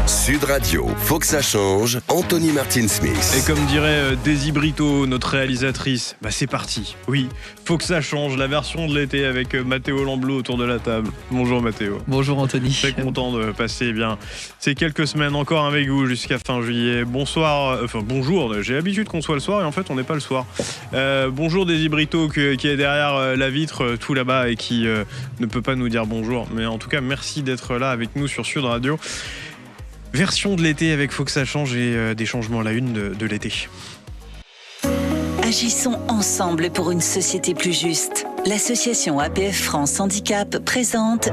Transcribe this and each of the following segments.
Sud Radio, faut que ça change, Anthony Martin-Smith. Et comme dirait Daisy Brito, notre réalisatrice, c'est parti. Oui, faut que ça change, la version de l'été avec Matteo Lamblot autour de la table. Bonjour Matteo. Bonjour Anthony. Très content de passer ces quelques semaines encore avec vous jusqu'à fin juillet. Bonjour, j'ai l'habitude qu'on soit le soir et en fait on n'est pas le soir. Bonjour Daisy Brito qui est derrière la vitre tout là-bas et qui ne peut pas nous dire bonjour. Mais en tout cas, merci d'être là avec nous sur Sud Radio. Version de l'été avec Faut que ça change et des changements à la une de l'été. Agissons ensemble pour une société plus juste. L'association APF France Handicap présente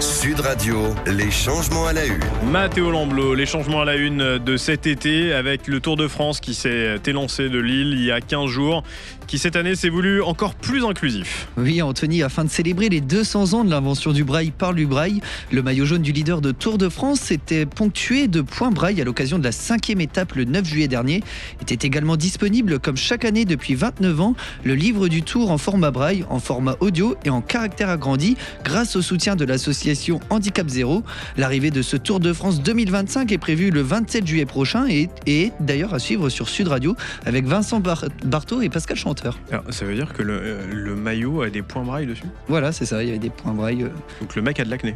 Sud Radio, les changements à la une. Matteo Lamblot, les changements à la une de cet été avec le Tour de France qui s'est élancé de Lille il y a 15 jours, qui cette année s'est voulu encore plus inclusif. Oui Anthony, afin de célébrer les 200 ans de l'invention du braille par l'Ubraille, le maillot jaune du leader de Tour de France était ponctué de points braille à l'occasion de la 5e étape le 9 juillet dernier. Était également disponible comme chaque année depuis 29 ans, le livre du Tour en format braille, en format audio et en caractère agrandi grâce au soutien de l'association Handicap Zéro. L'arrivée de ce Tour de France 2025 est prévue le 27 juillet prochain et est d'ailleurs à suivre sur Sud Radio avec Vincent Barthaud et Pascal Chanteur. Alors, ça veut dire que le maillot a des points braille dessus ? Voilà, c'est ça, il y avait des points braille. Donc le mec a de l'acné.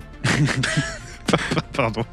Pardon.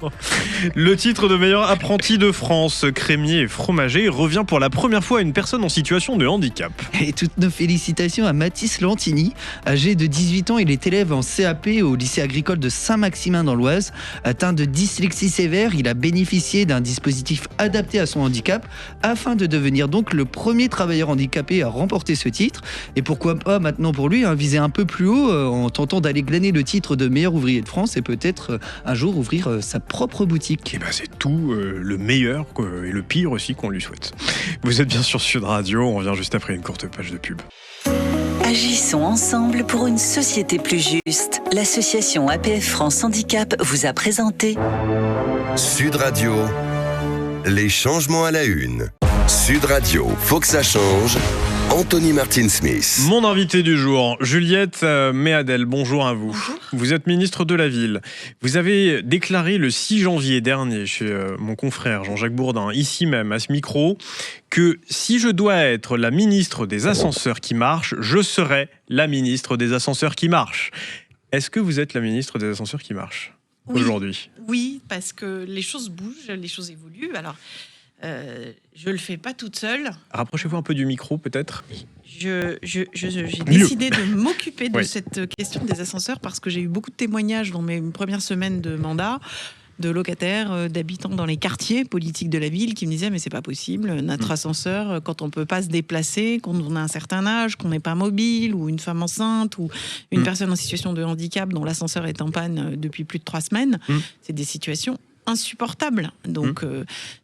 Le titre de meilleur apprenti de France, crémier et fromager, revient pour la première fois à une personne en situation de handicap. Et toutes nos félicitations à Mathis Lantini. Âgé de 18 ans, il est élève en CAP au lycée agricole de Saint-Maximin dans l'Oise. Atteint de dyslexie sévère, il a bénéficié d'un dispositif adapté à son handicap afin de devenir donc le premier travailleur handicapé à remporter ce titre. Et pourquoi pas maintenant pour lui, viser un peu plus haut en tentant d'aller glaner le titre de meilleur ouvrier de France et peut-être un jour ouvrir sa propre boutique. Et c'est tout le meilleur et le pire aussi qu'on lui souhaite. Vous êtes bien sur Sud Radio, on revient juste après une courte page de pub. Agissons ensemble pour une société plus juste. L'association APF France Handicap vous a présenté Sud Radio, les changements à la une. Sud Radio, faut que ça change, Anthony Martin-Smith. Mon invité du jour, Juliette Méadel, bonjour à vous. Bonjour. Vous êtes ministre de la Ville. Vous avez déclaré le 6 janvier dernier chez mon confrère Jean-Jacques Bourdin, ici même à ce micro, que si je dois être la ministre des ascenseurs qui marchent, je serai la ministre des ascenseurs qui marchent. Est-ce que vous êtes la ministre des ascenseurs qui marchent aujourd'hui ? Oui, parce que les choses bougent, les choses évoluent. Alors, je le fais pas toute seule. Rapprochez-vous un peu du micro, peut-être. J'ai décidé de m'occuper de Oui. cette question des ascenseurs parce que j'ai eu beaucoup de témoignages dans mes premières semaines de mandat de locataires, d'habitants dans les quartiers politiques de la ville qui me disaient mais c'est pas possible, notre ascenseur, quand on peut pas se déplacer, quand on a un certain âge, qu'on n'est pas mobile, ou une femme enceinte, ou une personne en situation de handicap dont l'ascenseur est en panne depuis plus de 3 semaines, c'est des situations insupportable. Donc,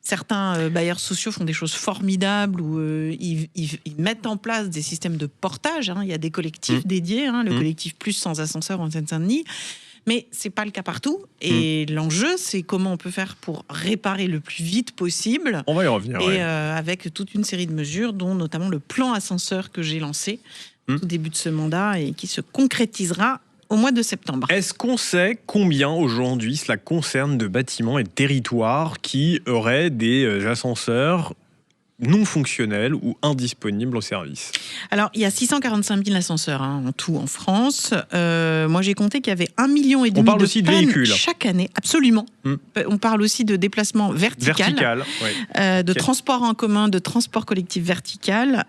certains bailleurs sociaux font des choses formidables où ils mettent en place des systèmes de portage. Il y a des collectifs dédiés, le collectif Plus sans ascenseur en Seine-Saint-Denis. Mais c'est pas le cas partout. Et l'enjeu, c'est comment on peut faire pour réparer le plus vite possible. On va y revenir. Et avec toute une série de mesures, dont notamment le plan ascenseur que j'ai lancé au début de ce mandat et qui se concrétisera au mois de septembre. Est-ce qu'on sait combien aujourd'hui cela concerne de bâtiments et de territoires qui auraient des ascenseurs non fonctionnels ou indisponibles au service? Alors, il y a 645 000 ascenseurs en tout en France. Moi, j'ai compté qu'il y avait 1,5 million On parle de aussi de pannes véhicules. chaque année. Absolument. On parle aussi de déplacements vertical, de transport en commun, de transport collectif vertical.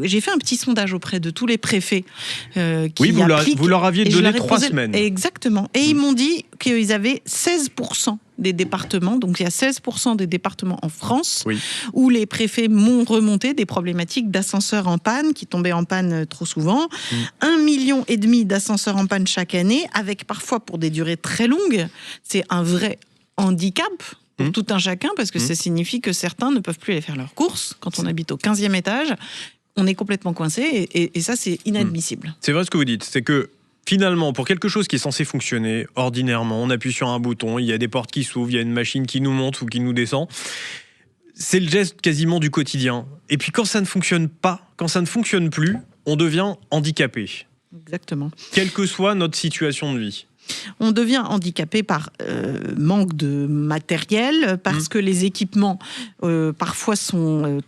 J'ai fait un petit sondage auprès de tous les préfets qui vous leur aviez donné 3 semaines. Exactement. Et ils m'ont dit qu'ils avaient 16% des départements, donc il y a 16% des départements en France où les préfets m'ont remonté des problématiques d'ascenseurs en panne, qui tombaient en panne trop souvent. 1,5 million d'ascenseurs en panne chaque année, avec parfois pour des durées très longues. C'est un vrai handicap pour tout un chacun, parce que ça signifie que certains ne peuvent plus aller faire leurs courses. Quand on habite au 15e étage, on est complètement coincé, et ça, c'est inadmissible. C'est vrai ce que vous dites, c'est que finalement, pour quelque chose qui est censé fonctionner ordinairement, on appuie sur un bouton, il y a des portes qui s'ouvrent, il y a une machine qui nous monte ou qui nous descend. C'est le geste quasiment du quotidien. Et puis quand ça ne fonctionne pas, quand ça ne fonctionne plus, on devient handicapé. Exactement. Quelle que soit notre situation de vie. On devient handicapé par manque de matériel, parce que les équipements parfois sont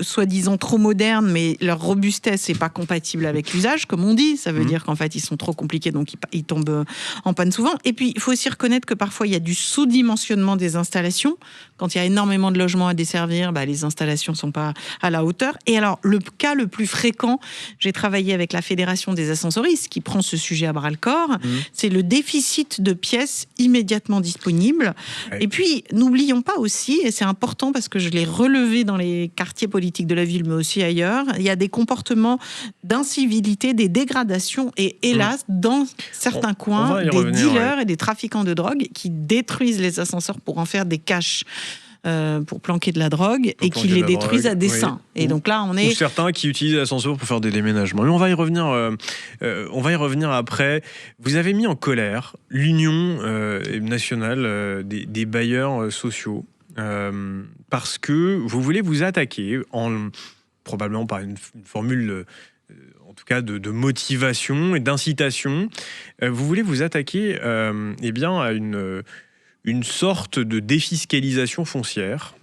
soi-disant trop modernes, mais leur robustesse n'est pas compatible avec l'usage, comme on dit. Ça veut dire qu'en fait, ils sont trop compliqués, donc ils tombent en panne souvent. Et puis, il faut aussi reconnaître que parfois, il y a du sous-dimensionnement des installations. Quand il y a énormément de logements à desservir, les installations ne sont pas à la hauteur. Et alors, le cas le plus fréquent, j'ai travaillé avec la Fédération des ascensoristes, qui prend ce sujet à bras-le-corps, c'est le déficit de pièces immédiatement disponibles. Ouais. Et puis, n'oublions pas aussi, et c'est important parce que je l'ai relevé dans les quartiers politiques de la ville, mais aussi ailleurs, il y a des comportements d'incivilité, des dégradations, et hélas, dans certains coins, des dealers et des trafiquants de drogue qui détruisent les ascenseurs pour en faire des caches. Pour planquer de la drogue et qui les détruisent à dessein. Oui. Et donc là, on est... Ou certains qui utilisent l'ascenseur pour faire des déménagements. Mais on va y revenir après. Vous avez mis en colère l'Union nationale des bailleurs sociaux parce que vous voulez vous attaquer, probablement par une formule... en tout cas de motivation et d'incitation, vous voulez vous attaquer à une sorte de défiscalisation foncière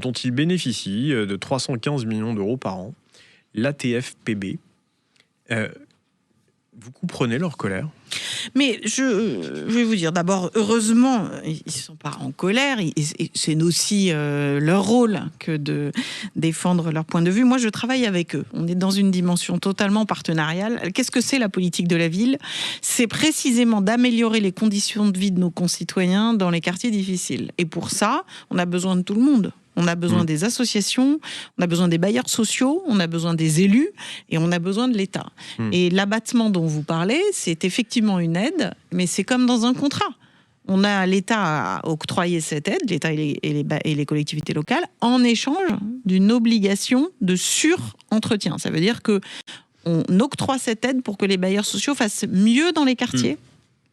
dont il bénéficie de 315 millions d'euros par an, l'ATFPB. Vous comprenez leur colère ? Mais je vais vous dire, d'abord, heureusement, ils ne sont pas en colère. C'est aussi leur rôle que de défendre leur point de vue. Moi, je travaille avec eux. On est dans une dimension totalement partenariale. Qu'est-ce que c'est la politique de la ville ? C'est précisément d'améliorer les conditions de vie de nos concitoyens dans les quartiers difficiles. Et pour ça, on a besoin de tout le monde. On a besoin des associations, on a besoin des bailleurs sociaux, on a besoin des élus et on a besoin de l'État. Et l'abattement dont vous parlez, c'est effectivement une aide, mais c'est comme dans un contrat. L'État a octroyé cette aide, l'État et les collectivités locales, en échange d'une obligation de sur-entretien. Ça veut dire qu'on octroie cette aide pour que les bailleurs sociaux fassent mieux dans les quartiers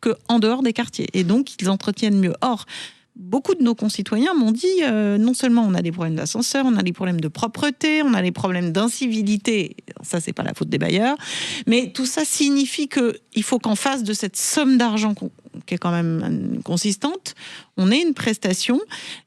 qu'en dehors des quartiers. Et donc, ils entretiennent mieux. Or, beaucoup de nos concitoyens m'ont dit non seulement on a des problèmes d'ascenseur, on a des problèmes de propreté, on a des problèmes d'incivilité, ça c'est pas la faute des bailleurs, mais tout ça signifie qu'il faut qu'en face de cette somme d'argent qui est quand même consistante, on ait une prestation.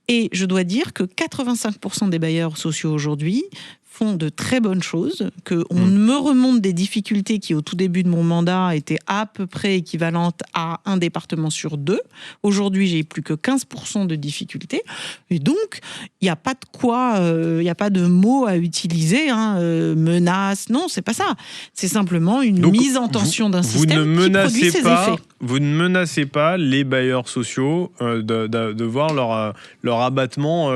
Et je dois dire que 85% des bailleurs sociaux aujourd'hui font de très bonnes choses, qu'on me remonte des difficultés qui, au tout début de mon mandat, étaient à peu près équivalentes à un département sur 2. Aujourd'hui, j'ai plus que 15% de difficultés. Et donc, il n'y a pas de quoi, il n'y a pas de mots à utiliser, menace, non, c'est pas ça. C'est simplement une mise en tension d'un système qui produit ses effets. Vous ne menacez pas les bailleurs sociaux de voir leur abattement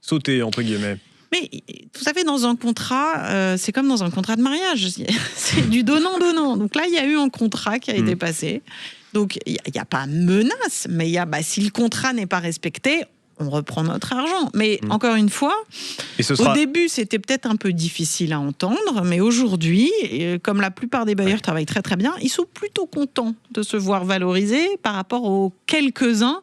sauter, entre guillemets. Mais tout à fait, dans un contrat, c'est comme dans un contrat de mariage. C'est du donnant-donnant. Donc là, il y a eu un contrat qui a été passé. Donc, il n'y a pas menace, mais si le contrat n'est pas respecté, on reprend notre argent. Mais encore une fois, au début, c'était peut-être un peu difficile à entendre, mais aujourd'hui, comme la plupart des bailleurs travaillent très très bien, ils sont plutôt contents de se voir valorisés par rapport aux quelques-uns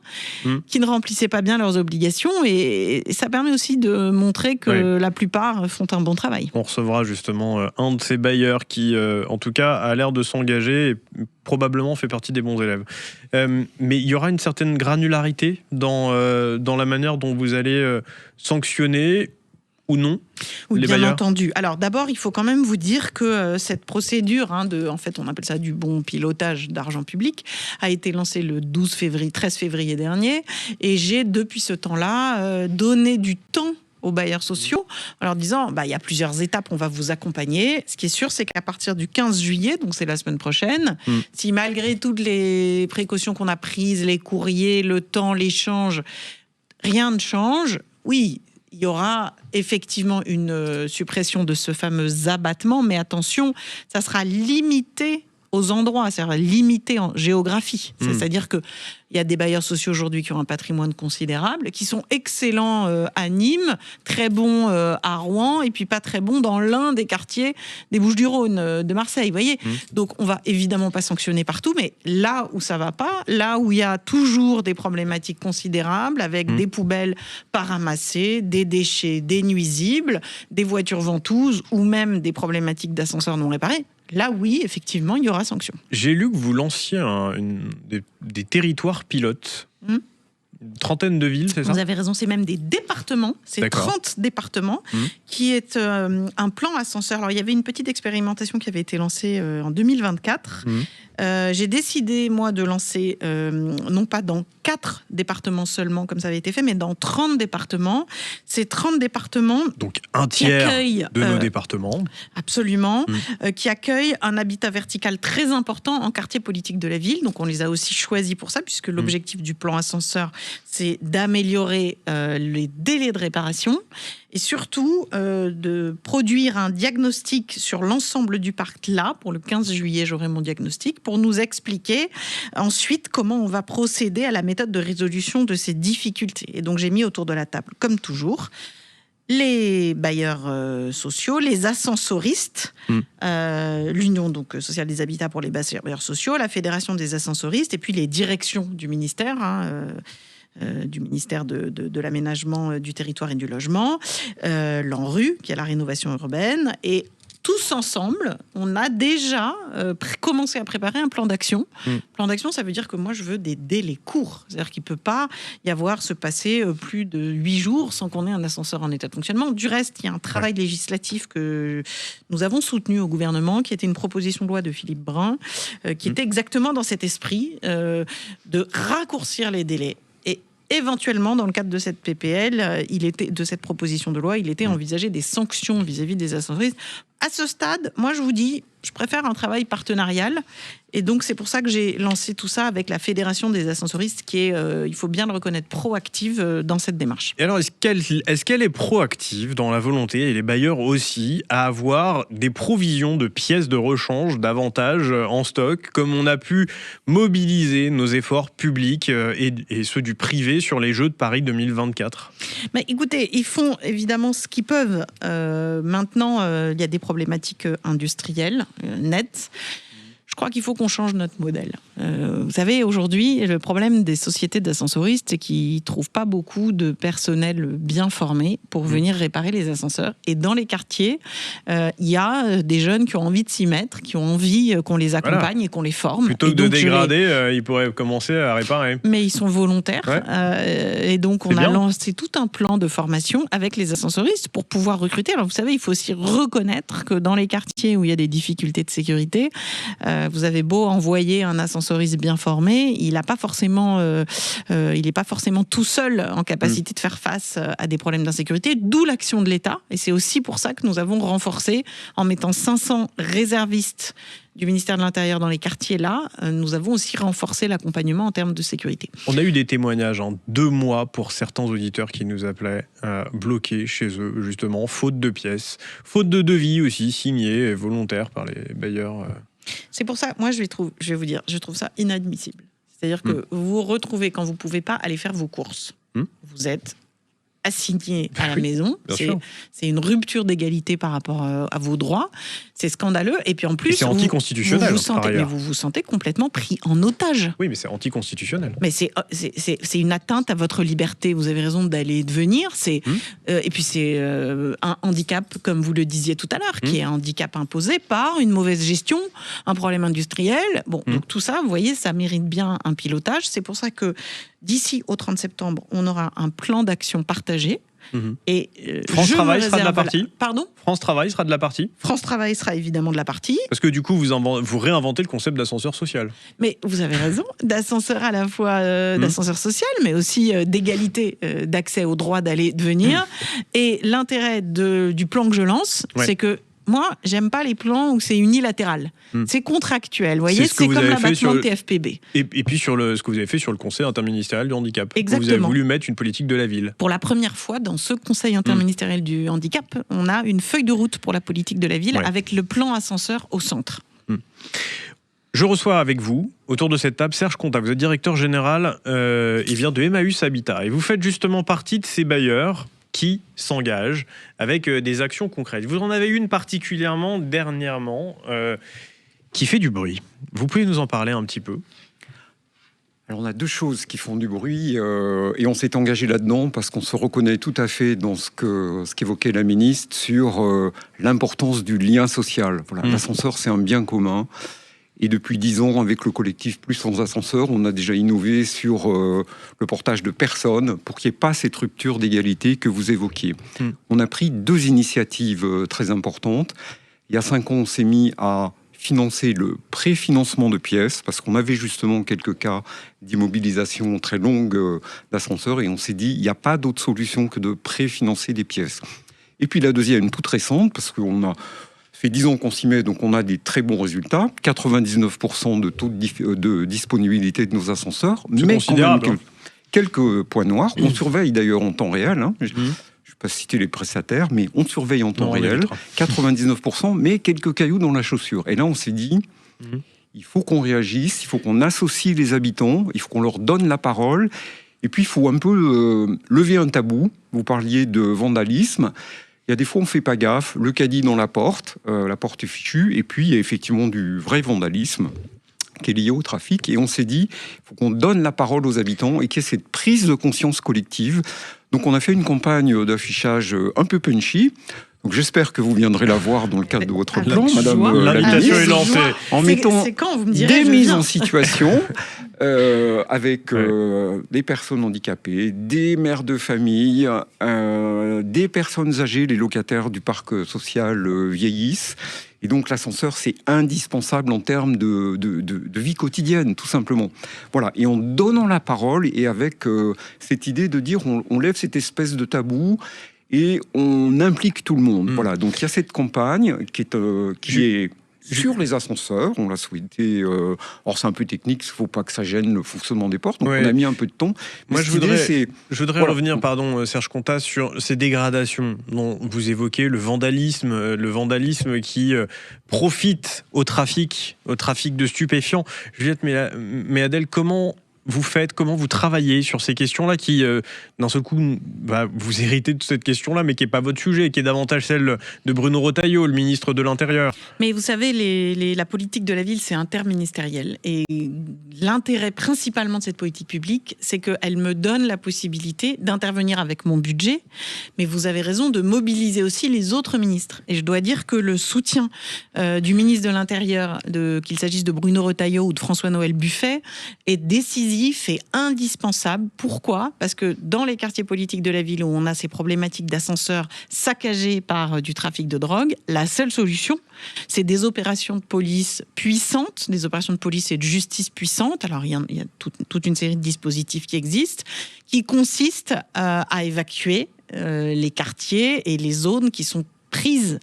qui ne remplissaient pas bien leurs obligations. Et ça permet aussi de montrer que la plupart font un bon travail. On recevra justement un de ces bailleurs qui, en tout cas, a l'air de s'engager et probablement fait partie des bons élèves. Mais il y aura une certaine granularité dans la manière dont vous allez sanctionner ou non les bailleurs ? Bien entendu. Alors d'abord, il faut quand même vous dire que cette procédure, en fait, on appelle ça du bon pilotage d'argent public, a été lancée le 13 février dernier. Et j'ai, depuis ce temps-là, donné du temps aux bailleurs sociaux, en leur disant il y a plusieurs étapes, on va vous accompagner. Ce qui est sûr, c'est qu'à partir du 15 juillet, donc c'est la semaine prochaine, si malgré toutes les précautions qu'on a prises, les courriers, le temps, l'échange, rien ne change, oui, il y aura effectivement une suppression de ce fameux abattement, mais attention, ça sera limité aux endroits, c'est-à-dire limité en géographie. C'est-à-dire qu'il y a des bailleurs sociaux aujourd'hui qui ont un patrimoine considérable, qui sont excellents à Nîmes, très bons à Rouen, et puis pas très bons dans l'un des quartiers des Bouches-du-Rhône, de Marseille. Vous voyez ? Donc on va évidemment pas sanctionner partout, mais là où ça va pas, là où il y a toujours des problématiques considérables, avec des poubelles pas ramassées, des déchets, des nuisibles, des voitures ventouses, ou même des problématiques d'ascenseurs non réparés, là oui, effectivement, il y aura sanction. J'ai lu que vous lanciez des territoires pilotes. Une trentaine de villes, c'est ça ? Vous avez raison, c'est même des départements, c'est D'accord. 30 départements, qui est un plan ascenseur. Alors, il y avait une petite expérimentation qui avait été lancée en 2024. J'ai décidé, moi, de lancer, non pas dans 4 départements seulement, comme ça avait été fait, mais dans 30 départements. Ces 30 départements... Donc un tiers accueillent, de nos départements. Absolument, qui accueillent un habitat vertical très important en quartier politique de la ville. Donc, on les a aussi choisis pour ça, puisque l'objectif du plan ascenseur, c'est d'améliorer les délais de réparation et surtout de produire un diagnostic sur l'ensemble du parc. Là, pour le 15 juillet, j'aurai mon diagnostic pour nous expliquer ensuite comment on va procéder à la méthode de résolution de ces difficultés. Et donc, j'ai mis autour de la table, comme toujours, les bailleurs sociaux, les ascensoristes, l'Union donc sociale des habitats pour les bailleurs sociaux, la Fédération des ascensoristes et puis les directions du ministère, du ministère de l'aménagement du territoire et du logement, l'ANRU, qui est la rénovation urbaine, et tous ensemble, on a déjà commencé à préparer un plan d'action. Plan d'action, ça veut dire que moi, je veux des délais courts. C'est-à-dire qu'il ne peut pas se passer plus de 8 jours sans qu'on ait un ascenseur en état de fonctionnement. Du reste, il y a un travail législatif que nous avons soutenu au gouvernement, qui était une proposition de loi de Philippe Brun, qui était exactement dans cet esprit de raccourcir les délais. Éventuellement, dans le cadre de cette PPL, de cette proposition de loi, il était envisagé des sanctions vis-à-vis des ascensoristes. À ce stade, moi, je vous dis, je préfère un travail partenarial. Et donc, c'est pour ça que j'ai lancé tout ça avec la Fédération des ascensoristes, qui est, il faut bien le reconnaître, proactive dans cette démarche. Et alors, est-ce qu'elle est proactive dans la volonté, et les bailleurs aussi, à avoir des provisions de pièces de rechange davantage en stock, comme on a pu mobiliser nos efforts publics et ceux du privé sur les Jeux de Paris 2024 ? Mais écoutez, ils font évidemment ce qu'ils peuvent. Maintenant, il y a des problématiques industrielles nettes. Je crois qu'il faut qu'on change notre modèle. Vous savez, aujourd'hui, le problème des sociétés d'ascensoristes, c'est qu'ils ne trouvent pas beaucoup de personnel bien formé pour venir réparer les ascenseurs. Et dans les quartiers, il y a des jeunes qui ont envie de s'y mettre, qui ont envie qu'on les accompagne et qu'on les forme. Plutôt que de dégrader, ils pourraient commencer à réparer. Mais ils sont volontaires. Et donc, on a lancé tout un plan de formation avec les ascensoristes pour pouvoir recruter. Alors, vous savez, il faut aussi reconnaître que dans les quartiers où il y a des difficultés de sécurité, vous avez beau envoyer un ascensoriste bien formé, il n'est pas forcément tout seul en capacité de faire face à des problèmes d'insécurité, d'où l'action de l'État. Et c'est aussi pour ça que nous avons renforcé, en mettant 500 réservistes du ministère de l'Intérieur dans les quartiers là, nous avons aussi renforcé l'accompagnement en termes de sécurité. On a eu des témoignages en 2 mois pour certains auditeurs qui nous appelaient bloqués chez eux, justement, faute de pièces, faute de devis aussi, signés, volontaires par les bailleurs. C'est pour ça, moi je vais vous dire, je trouve ça inadmissible. C'est-à-dire que vous vous retrouvez quand vous ne pouvez pas aller faire vos courses. Vous êtes assigné à la maison. C'est une rupture d'égalité par rapport à vos droits. C'est scandaleux. Et puis en plus, c'est anticonstitutionnel. Vous vous sentez complètement pris en otage. Oui, mais c'est anticonstitutionnel. Mais c'est une atteinte à votre liberté. Vous avez raison d'aller et de venir. Et puis c'est un handicap, comme vous le disiez tout à l'heure, qui est un handicap imposé par une mauvaise gestion, un problème industriel. Bon, donc tout ça, vous voyez, ça mérite bien un pilotage. C'est pour ça que d'ici au 30 septembre, on aura un plan d'action partagé. Et France Travail sera de la partie. Pardon ? France Travail sera de la partie. France Travail sera évidemment de la partie. Parce que du coup, vous réinventez le concept d'ascenseur social. Mais vous avez raison, d'ascenseur à la fois d'ascenseur social, mais aussi d'égalité d'accès au droit d'aller et de venir. Et l'intérêt du plan que je lance, c'est que moi, j'aime pas les plans où c'est unilatéral. C'est contractuel. Vous voyez, c'est comme l'abattement de TFPB. Et puis sur ce que vous avez fait sur le Conseil interministériel du handicap. Exactement. Vous avez voulu mettre une politique de la ville. Pour la première fois, dans ce Conseil interministériel du handicap, on a une feuille de route pour la politique de la ville avec le plan ascenseur au centre. Je reçois avec vous, autour de cette table, Serge Contat. Vous êtes directeur général, il vient de Emmaüs Habitat. Et vous faites justement partie de ces bailleurs qui s'engagent avec des actions concrètes. Vous en avez une particulièrement dernièrement qui fait du bruit. Vous pouvez nous en parler un petit peu ? Alors on a deux choses qui font du bruit et on s'est engagé là-dedans parce qu'on se reconnaît tout à fait dans ce qu'évoquait la ministre sur l'importance du lien social. Voilà, l'ascenseur, c'est un bien commun. Et depuis 10 ans, avec le collectif Plus sans ascenseur, on a déjà innové sur le portage de personnes pour qu'il n'y ait pas cette rupture d'égalité que vous évoquiez. On a pris 2 initiatives très importantes. Il y a 5 ans, on s'est mis à financer le préfinancement de pièces, parce qu'on avait justement quelques cas d'immobilisation très longue d'ascenseurs, et on s'est dit, il n'y a pas d'autre solution que de préfinancer des pièces. Et puis la deuxième, toute récente, parce qu'on a fait 10 ans qu'on s'y met, donc on a des très bons résultats, 99% de taux de disponibilité de nos ascenseurs, mais quand même quelques points noirs. On surveille d'ailleurs en temps réel, je ne vais pas citer les prestataires, mais on surveille en temps réel, 99%, mais quelques cailloux dans la chaussure. Et là, on s'est dit, il faut qu'on réagisse, il faut qu'on associe les habitants, il faut qu'on leur donne la parole, et puis il faut un peu lever un tabou. Vous parliez de vandalisme. Il y a des fois, on ne fait pas gaffe, le caddie dans la porte est fichue, et puis il y a effectivement du vrai vandalisme qui est lié au trafic, et on s'est dit, il faut qu'on donne la parole aux habitants et qu'il y ait cette prise de conscience collective. Donc on a fait une campagne d'affichage un peu punchy. Donc j'espère que vous viendrez la voir dans le cadre de votre plan, madame. L'invitation est lancée. En mettant des mises en situation avec des personnes handicapées, des mères de famille, des personnes âgées, les locataires du parc social vieillissent. Et donc l'ascenseur, c'est indispensable en termes de vie quotidienne, tout simplement. Voilà. Et en donnant la parole et avec cette idée de dire on lève cette espèce de tabou et on implique tout le monde. Voilà. Donc il y a cette campagne qui est sur les ascenseurs. On l'a souhaité. Or c'est un peu technique, il ne faut pas que ça gêne le fonctionnement des portes. Donc on a mis un peu de temps. Moi je voudrais revenir, Serge Contat, sur ces dégradations dont vous évoquez, le vandalisme qui profite au trafic de stupéfiants. Juliette Méadel, comment vous travaillez sur ces questions-là qui, d'un seul coup, vous héritez de cette question-là, mais qui n'est pas votre sujet, qui est davantage celle de Bruno Retailleau, le ministre de l'Intérieur. Mais vous savez, la politique de la ville, c'est interministériel. Et l'intérêt principalement de cette politique publique, c'est qu'elle me donne la possibilité d'intervenir avec mon budget, mais vous avez raison de mobiliser aussi les autres ministres. Et je dois dire que le soutien du ministre de l'Intérieur, qu'il s'agisse de Bruno Retailleau ou de François-Noël Buffet, est décisif et indispensable. Pourquoi ? Parce que dans les quartiers politiques de la ville où on a ces problématiques d'ascenseurs saccagés par du trafic de drogue, la seule solution, c'est des opérations de police puissantes, des opérations de police et de justice puissantes. Alors, il y a toute une série de dispositifs qui existent, qui consistent à évacuer les quartiers et les zones qui sont prises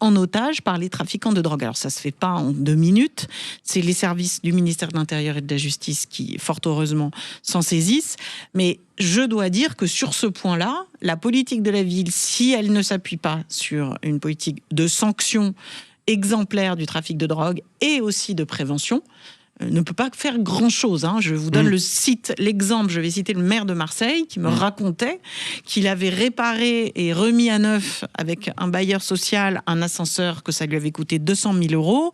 en otage par les trafiquants de drogue. Alors ça se fait pas en 2 minutes, c'est les services du ministère de l'Intérieur et de la Justice qui, fort heureusement, s'en saisissent. Mais je dois dire que sur ce point-là, la politique de la ville, si elle ne s'appuie pas sur une politique de sanction exemplaire du trafic de drogue et aussi de prévention, ne peut pas faire grand-chose. Je vous donne l'exemple, je vais citer le maire de Marseille qui me racontait qu'il avait réparé et remis à neuf avec un bailleur social un ascenseur que ça lui avait coûté 200 000 €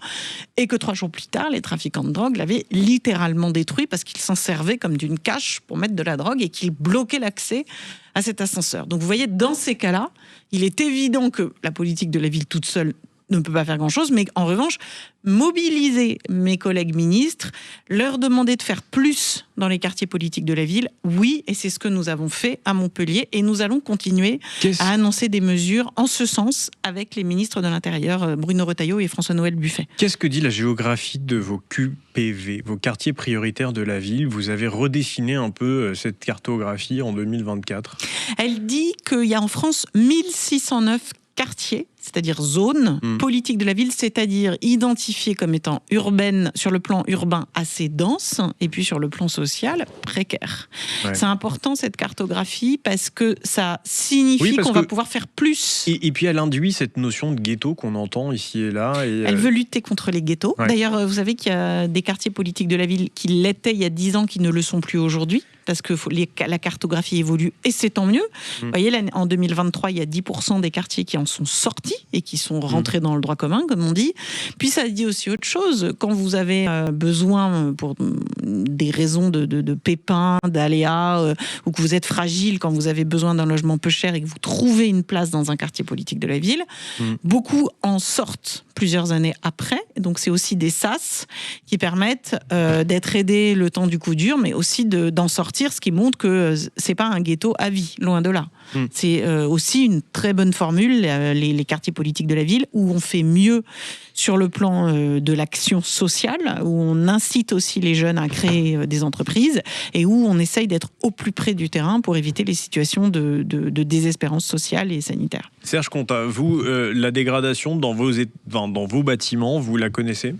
et que 3 jours plus tard, les trafiquants de drogue l'avaient littéralement détruit parce qu'ils s'en servaient comme d'une cache pour mettre de la drogue et qu'ils bloquaient l'accès à cet ascenseur. Donc vous voyez, dans ces cas-là, il est évident que la politique de la ville toute seule ne peut pas faire grand-chose, mais en revanche, mobiliser mes collègues ministres, leur demander de faire plus dans les quartiers politiques de la ville, oui, et c'est ce que nous avons fait à Montpellier, et nous allons continuer à annoncer des mesures en ce sens avec les ministres de l'Intérieur, Bruno Retailleau et François-Noël Buffet. Qu'est-ce que dit la géographie de vos QPV, vos quartiers prioritaires de la ville ? Vous avez redessiné un peu cette cartographie en 2024. Elle dit qu'il y a en France 1609 quartiers, c'est-à-dire zones politiques de la ville, c'est-à-dire identifiées comme étant urbaines sur le plan urbain assez dense et puis sur le plan social précaire. Ouais. C'est important cette cartographie parce que ça signifie qu'on va pouvoir faire plus. Et puis elle induit cette notion de ghetto qu'on entend ici et là. Elle veut lutter contre les ghettos. Ouais. D'ailleurs, vous savez qu'il y a des quartiers politiques de la ville qui l'étaient il y a 10 ans, qui ne le sont plus aujourd'hui. parce que la cartographie évolue et c'est tant mieux. Vous voyez, en 2023, il y a 10% des quartiers qui en sont sortis et qui sont rentrés dans le droit commun, comme on dit. Puis ça dit aussi autre chose. Quand vous avez besoin, pour des raisons de pépins, d'aléas, ou que vous êtes fragile, quand vous avez besoin d'un logement peu cher et que vous trouvez une place dans un quartier politique de la ville, beaucoup en sortent plusieurs années après. Donc c'est aussi des SAS qui permettent d'être aidés le temps du coup dur, mais aussi d'en sortir, ce qui montre que c'est pas un ghetto à vie, loin de là. C'est aussi une très bonne formule, les quartiers politiques de la ville, où on fait mieux sur le plan de l'action sociale, où on incite aussi les jeunes à créer des entreprises et où on essaye d'être au plus près du terrain pour éviter les situations de désespérance sociale et sanitaire. Serge Contat, vous, la dégradation dans vos bâtiments, vous la connaissez ?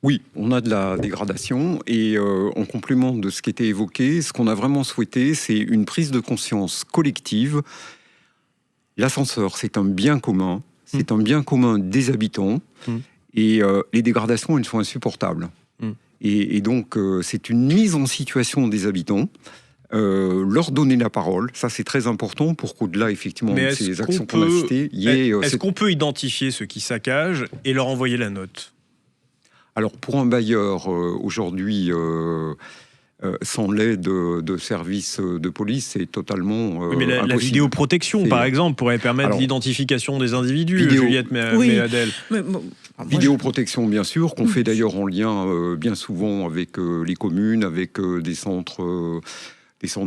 Oui, on a de la dégradation et en complément de ce qui était évoqué, ce qu'on a vraiment souhaité, c'est une prise de conscience collective. L'ascenseur, c'est un bien commun, c'est un bien commun des habitants et les dégradations, elles sont insupportables. Et donc, c'est une mise en situation des habitants, leur donner la parole, ça c'est très important pour qu'au-delà effectivement de ces actions qu'on a citées, il y ait... Est-ce qu'on peut identifier ceux qui saccagent et leur envoyer la note ? Alors, pour un bailleur, aujourd'hui, sans l'aide de services de police, c'est totalement oui, mais la vidéoprotection, par exemple, pourrait permettre l'identification des individus, Juliette Méadel. Vidéoprotection, bien sûr, qu'on fait d'ailleurs en lien bien souvent avec les communes, avec des centres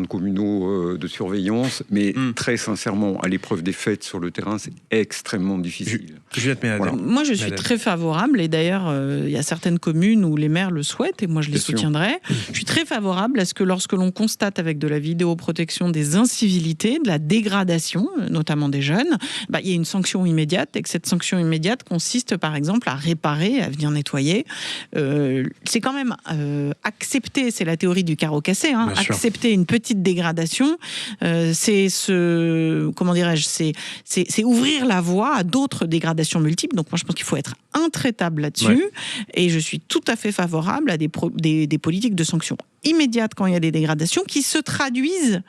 communaux de surveillance, mais très sincèrement, à l'épreuve des faits sur le terrain, c'est extrêmement difficile. Voilà. Moi, je suis très favorable, et d'ailleurs, il y a certaines communes où les maires le souhaitent, et moi, je les soutiendrai. Je suis très favorable à ce que lorsque l'on constate avec de la vidéoprotection des incivilités, de la dégradation, notamment des jeunes, il y a une sanction immédiate, et que cette sanction immédiate consiste, par exemple, à réparer, à venir nettoyer. C'est quand même accepter, c'est la théorie du carreau cassé, accepter une petite dégradation, c'est ouvrir la voie à d'autres dégradations multiples. Donc moi, je pense qu'il faut être intraitable là-dessus. Et je suis tout à fait favorable à des politiques de sanctions immédiates quand il y a des dégradations qui se traduisent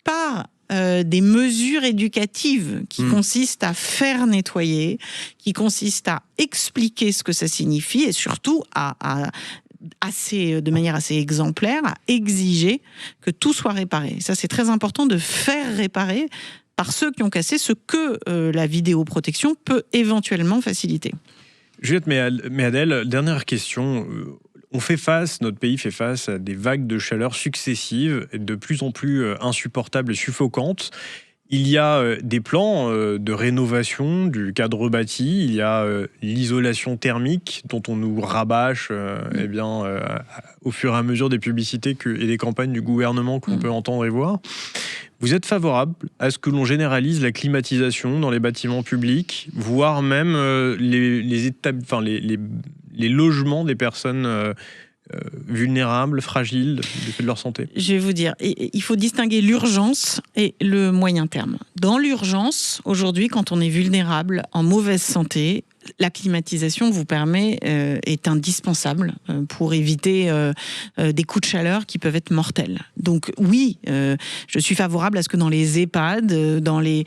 par des mesures éducatives qui consistent à faire nettoyer, qui consistent à expliquer ce que ça signifie et surtout de manière assez exemplaire, à exiger que tout soit réparé. Ça, c'est très important de faire réparer par ceux qui ont cassé ce que la vidéoprotection peut éventuellement faciliter. Juliette Méadel, dernière question. Notre pays fait face à des vagues de chaleur successives, et de plus en plus insupportables et suffocantes. Il y a des plans de rénovation du cadre bâti, il y a l'isolation thermique dont on nous rabâche au fur et à mesure des publicités et des campagnes du gouvernement qu'on peut entendre et voir. Vous êtes favorable à ce que l'on généralise la climatisation dans les bâtiments publics, voire même les logements des personnes vulnérables, fragiles du fait de leur santé? Je vais vous dire, il faut distinguer l'urgence et le moyen terme. Dans l'urgence, aujourd'hui, quand on est vulnérable, en mauvaise santé, la climatisation est indispensable pour éviter des coups de chaleur qui peuvent être mortels. Donc oui, je suis favorable à ce que dans les EHPAD, dans les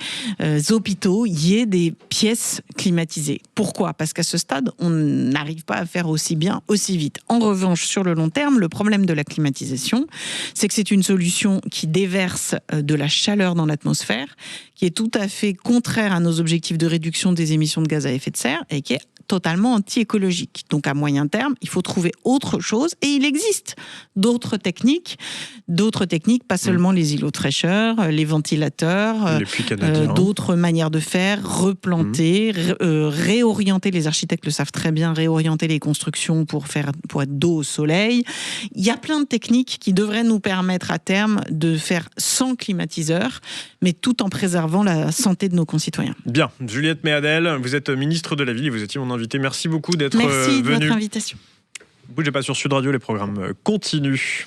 hôpitaux, il y ait des pièces climatisées. Pourquoi ? Parce qu'à ce stade, on n'arrive pas à faire aussi bien, aussi vite. En revanche, sur le long terme, le problème de la climatisation, c'est que c'est une solution qui déverse de la chaleur dans l'atmosphère, qui est tout à fait contraire à nos objectifs de réduction des émissions de gaz à effet de serre et qui est totalement anti-écologique. Donc à moyen terme, il faut trouver autre chose et il existe d'autres techniques, pas seulement les îlots de fraîcheur, les ventilateurs, d'autres manières de faire, replanter, réorienter, les architectes le savent très bien, réorienter les constructions pour être dos au soleil. Il y a plein de techniques qui devraient nous permettre à terme de faire sans climatiseur, mais tout en préservant la santé de nos concitoyens. Bien, Juliette Méadel, vous êtes ministre de la Ville et vous étiez mon invité. Merci beaucoup d'être venu. Merci de votre invitation. Bougez pas sur Sud Radio, les programmes continuent.